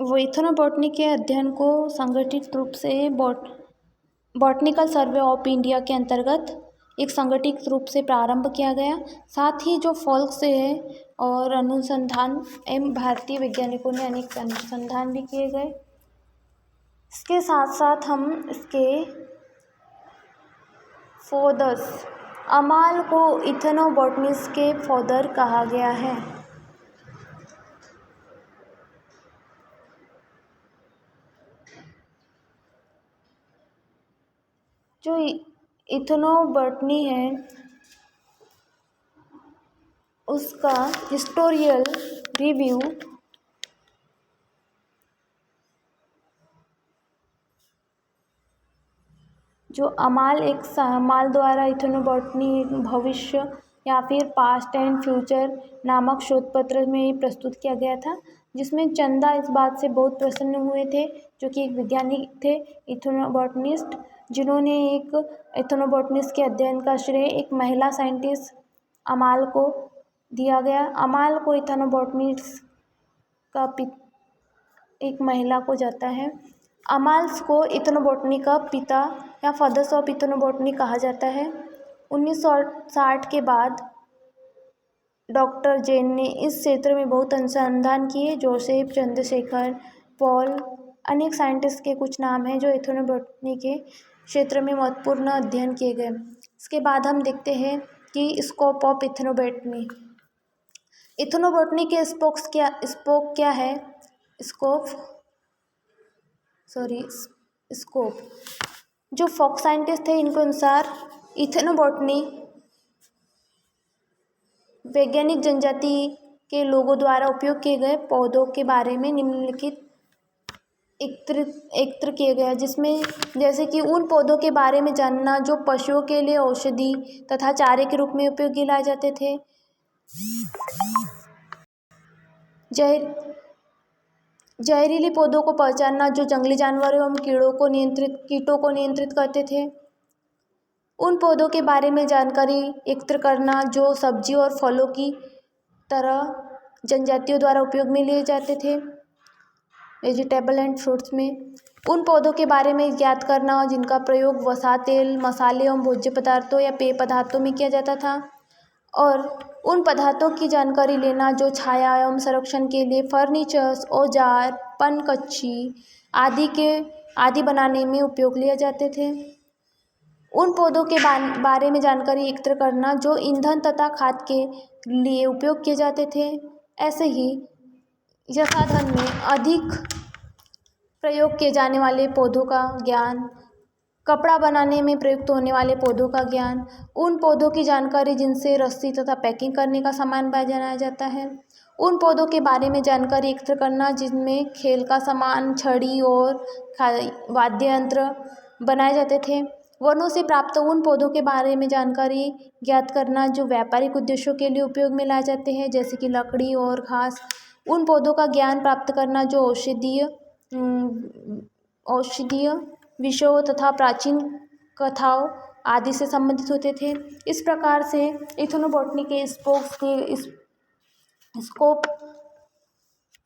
वो इथनोबॉटनी के अध्ययन को संगठित रूप से बॉटनिकल सर्वे ऑफ इंडिया के अंतर्गत एक संगठित रूप से प्रारंभ किया गया। साथ ही जो फोल्क से है और अनुसंधान एवं भारतीय वैज्ञानिकों ने अनेक अनुसंधान भी किए गए। इसके साथ साथ हम इसके फादर्स, अमाल को इथनोबॉटनिस्ट के फादर कहा गया है। जो इथनोबॉटनी है उसका हिस्टोरियल रिव्यू जो अमाल द्वारा इथनोबॉटनी भविष्य या फिर पास्ट एंड फ्यूचर नामक शोध पत्र में प्रस्तुत किया गया था, जिसमें चंदा इस बात से बहुत प्रसन्न हुए थे, जो कि एक वैज्ञानिक थे इथनोबॉटनिस्ट, जिन्होंने एक इथनोबॉटनिस्ट के अध्ययन का श्रेय एक महिला साइंटिस्ट अमाल को दिया गया। अमाल को इथनोबॉटनिस्ट का एक महिला को जाता है। अमाल्स को इथनोबॉटनी का पिता या फादर्स ऑफ इथनोबॉटनी कहा जाता है। 1960 के बाद डॉक्टर जैन ने इस क्षेत्र में बहुत अनुसंधान किए। जोसेफ, चंद्रशेखर, पॉल, अनेक साइंटिस्ट के कुछ नाम हैं जो इथनोबॉटनी के क्षेत्र में महत्वपूर्ण अध्ययन किए गए। इसके बाद हम देखते हैं कि स्कोप ऑफ इथनोबॉटनी। इथनोबॉटनी के स्पोक क्या है? स्कोप। जो फोक साइंटिस्ट थे इनके अनुसार इथनोबॉटनी वैज्ञानिक जनजाति के लोगों द्वारा उपयोग किए गए पौधों के बारे में निम्नलिखित एकत्र किए गए, जिसमें जैसे कि उन पौधों के बारे में जानना जो पशुओं के लिए औषधि तथा चारे के रूप में उपयोगी लाए जाते थे। जहरीली पौधों को पहचानना जो जंगली जानवरों एवं कीटों को नियंत्रित करते थे। उन पौधों के बारे में जानकारी एकत्र करना जो सब्जी और फलों की तरह जनजातियों द्वारा उपयोग में लिए जाते थे, वेजिटेबल एंड फ्रूट्स में। उन पौधों के बारे में ज्ञात करना जिनका प्रयोग वसा, तेल, मसाले एवं भोज्य पदार्थों या पेय पदार्थों में किया जाता था, और उन पदार्थों की जानकारी लेना जो छाया एवं संरक्षण के लिए फर्नीचर्स, औजार, पनकच्ची आदि बनाने में उपयोग लिए जाते थे। उन पौधों के बारे में जानकारी एकत्र करना जो ईंधन तथा खाद के लिए उपयोग किए जाते थे। ऐसे ही संसाधन में अधिक प्रयोग किए जाने वाले पौधों का ज्ञान, कपड़ा बनाने में प्रयुक्त होने वाले पौधों का ज्ञान, उन पौधों की जानकारी जिनसे रस्सी तथा पैकिंग करने का सामान बनाया जाता है, उन पौधों के बारे में जानकारी एकत्र करना जिनमें खेल का सामान, छड़ी और वाद्य यंत्र बनाए जाते थे। वनों से प्राप्त उन पौधों के बारे में जानकारी ज्ञात करना जो व्यापारिक उद्देश्यों के लिए उपयोग में लाए जाते हैं, जैसे कि लकड़ी और घास। उन पौधों का ज्ञान प्राप्त करना जो औषधीय विषयों तथा प्राचीन कथाओं आदि से संबंधित होते थे। इस प्रकार से इथनोबॉटनी के स्कोप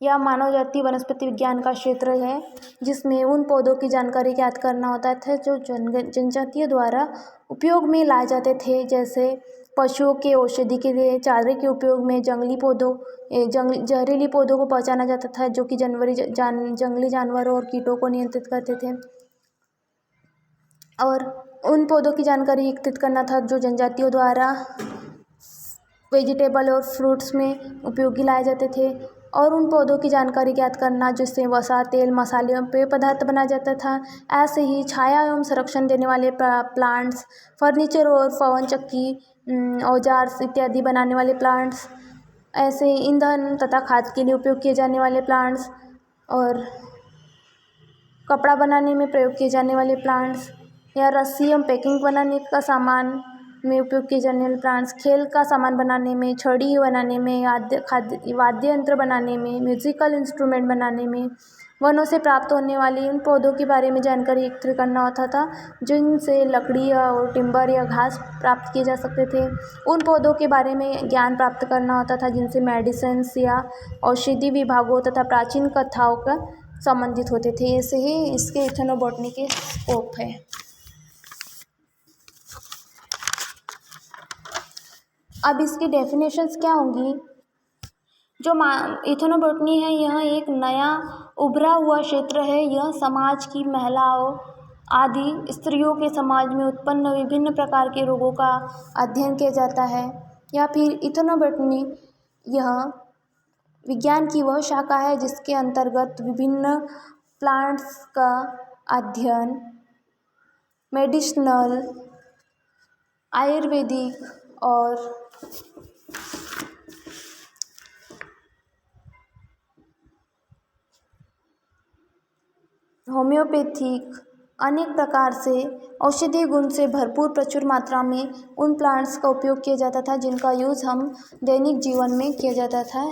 या मानव जाति वनस्पति विज्ञान का क्षेत्र है, जिसमें उन पौधों की जानकारी ज्ञात करना होता था जो जनजातियों द्वारा उपयोग में लाए जाते थे, जैसे पशुओं के औषधि के लिए चारे के उपयोग में जहरीली पौधों को पहचाना जाता था जो कि जंगली जानवरों और कीटों को नियंत्रित करते थे, और उन पौधों की जानकारी एकत्रित करना था जो जनजातियों द्वारा वेजिटेबल और फ्रूट्स में उपयोगी लाए जाते थे, और उन पौधों की जानकारी ज्ञात करना जिससे वसा, तेल, मसाले एवं पेय पदार्थ बनाया जाता था। ऐसे ही छाया एवं संरक्षण देने वाले प्लांट्स, फर्नीचर और पवन चक्की, औजार इत्यादि बनाने वाले प्लांट्स, ऐसे ईंधन तथा खाद के लिए उपयोग किए जाने वाले प्लांट्स, और कपड़ा बनाने में प्रयोग किए जाने वाले प्लांट्स, या रस्सी एवं पैकिंग बनाने का सामान में उपयोग किए जाने वाले प्लांट्स, खेल का सामान बनाने में, छड़ी बनाने में, वाद्य यंत्र बनाने में, म्यूजिकल इंस्ट्रूमेंट बनाने में, वनों से प्राप्त होने वाली उन पौधों के बारे में जानकारी एकत्र करना होता था जिनसे लकड़ी और टिम्बर या घास प्राप्त किए जा सकते थे। उन पौधों के बारे में ज्ञान प्राप्त करना होता था जिनसे मेडिसिन्स या औषधि विभागों तथा प्राचीन कथाओं का संबंधित होते थे। ऐसे ही इसके इथनोबॉटनी के स्कोप है। अब इसकी डेफिनेशंस क्या होंगी? जो इथनोबॉटनी है यह एक नया उभरा हुआ क्षेत्र है। यह समाज की महिलाओं आदि स्त्रियों के समाज में उत्पन्न विभिन्न प्रकार के रोगों का अध्ययन किया जाता है। या फिर इथनोबॉटनी यह विज्ञान की वह शाखा है जिसके अंतर्गत विभिन्न प्लांट्स का अध्ययन मेडिसिनल, आयुर्वेदिक और होम्योपैथिक अनेक प्रकार से औषधीय गुण से भरपूर प्रचुर मात्रा में उन प्लांट्स का उपयोग किया जाता था जिनका यूज़ हम दैनिक जीवन में किया जाता था।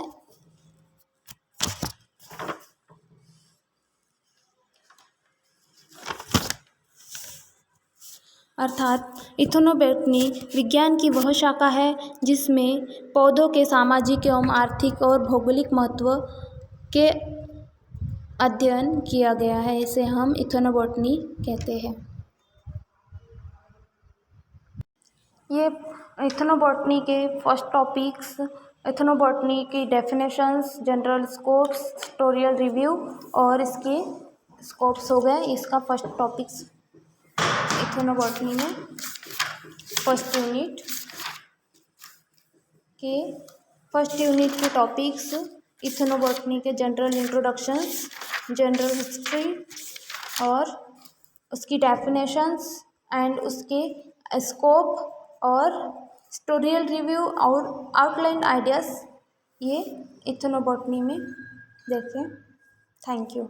अर्थात इथनोबॉटनी विज्ञान की वह शाखा है जिसमें पौधों के सामाजिक एवं आर्थिक और भौगोलिक महत्व के अध्ययन किया गया है। इसे हम इथनोबॉटनी कहते हैं। ये इथनोबॉटनी के फर्स्ट टॉपिक्स, इथनोबॉटनी की definitions, general scopes, tutorial review और इसके स्कोप्स हो गए। इसका फर्स्ट टॉपिक्स इथनोबॉटनी में फर्स्ट यूनिट के टॉपिक्स इथनोबॉटनी के जनरल इंट्रोडक्शंस, जनरल हिस्ट्री और उसकी डेफिनेशंस एंड उसके स्कोप और ट्यूटोरियल रिव्यू और आउटलाइन आइडियाज़ ये इथनोबॉटनी में देखें। Thank you.